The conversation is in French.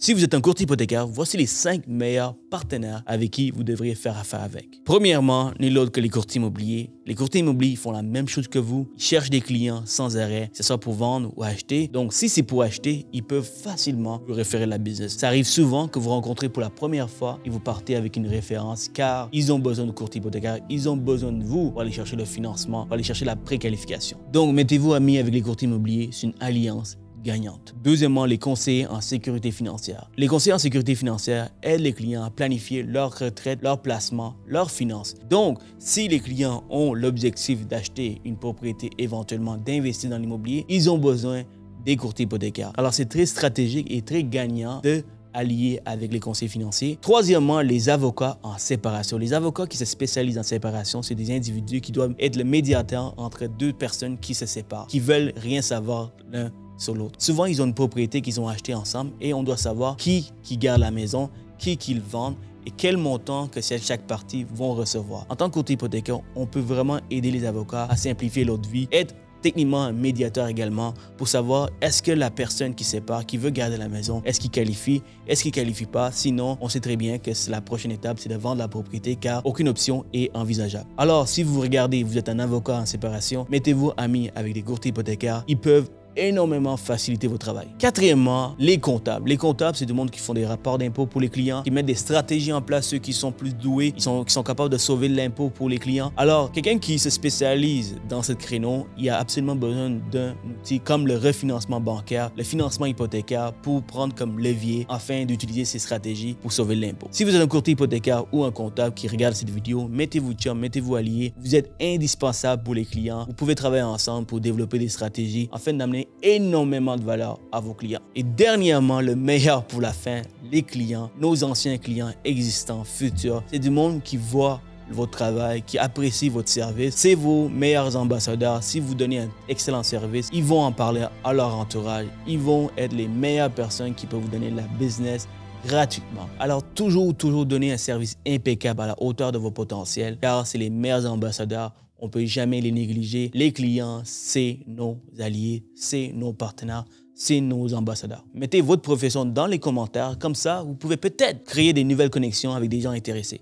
Si vous êtes un courtier hypothécaire, voici les 5 meilleurs partenaires avec qui vous devriez faire affaire avec. Premièrement, nul autre que les courtiers immobiliers. Les courtiers immobiliers font la même chose que vous. Ils cherchent des clients sans arrêt, que ce soit pour vendre ou acheter. Donc, si c'est pour acheter, ils peuvent facilement vous référer la business. Ça arrive souvent que vous rencontrez pour la première fois et vous partez avec une référence car ils ont besoin de courtiers hypothécaires, ils ont besoin de vous pour aller chercher le financement, pour aller chercher la préqualification. Donc, mettez-vous amis avec les courtiers immobiliers, c'est une alliance gagnante. Deuxièmement, les conseillers en sécurité financière. Les conseillers en sécurité financière aident les clients à planifier leur retraite, leur placement, leurs finances. Donc, si les clients ont l'objectif d'acheter une propriété, éventuellement d'investir dans l'immobilier, ils ont besoin des courtiers hypothécaires. Alors, c'est très stratégique et très gagnant de alliés avec les conseillers financiers. Troisièmement, les avocats en séparation. Les avocats qui se spécialisent en séparation, c'est des individus qui doivent être le médiateur entre deux personnes qui se séparent, qui veulent rien savoir l'un sur l'autre. Souvent, ils ont une propriété qu'ils ont achetée ensemble et on doit savoir qui garde la maison, qui le vendent et quel montant que chaque partie vont recevoir. En tant que courtier hypothécaire, on peut vraiment aider les avocats à simplifier leur vie, être techniquement un médiateur également pour savoir est-ce que la personne qui sépare, qui veut garder la maison, est-ce qu'il qualifie, est-ce qu'il ne qualifie pas. Sinon, on sait très bien que la prochaine étape, c'est de vendre la propriété car aucune option est envisageable. Alors, si vous regardez, vous êtes un avocat en séparation, mettez-vous amis avec des courtiers hypothécaires. Ils peuvent énormément faciliter votre travail. Quatrièmement, les comptables. Les comptables, c'est du monde qui font des rapports d'impôts pour les clients, qui mettent des stratégies en place, ceux qui sont plus doués, qui sont capables de sauver l'impôt pour les clients. Alors, quelqu'un qui se spécialise dans ce créneau, il a absolument besoin d'un outil comme le refinancement bancaire, le financement hypothécaire pour prendre comme levier afin d'utiliser ces stratégies pour sauver l'impôt. Si vous êtes un courtier hypothécaire ou un comptable qui regarde cette vidéo, mettez-vous chum, mettez-vous alliés. Vous êtes indispensable pour les clients. Vous pouvez travailler ensemble pour développer des stratégies afin d'amener énormément de valeur à vos clients. Et dernièrement, le meilleur pour la fin, les clients, nos anciens clients existants, futurs, c'est du monde qui voit votre travail, qui apprécie votre service. C'est vos meilleurs ambassadeurs. Si vous donnez un excellent service, ils vont en parler à leur entourage. Ils vont être les meilleures personnes qui peuvent vous donner la business gratuitement. Alors, toujours donner un service impeccable à la hauteur de vos potentiels, car c'est les meilleurs ambassadeurs. On ne peut jamais les négliger. Les clients, c'est nos alliés, c'est nos partenaires, c'est nos ambassadeurs. Mettez votre profession dans les commentaires, comme ça, vous pouvez peut-être créer des nouvelles connexions avec des gens intéressés.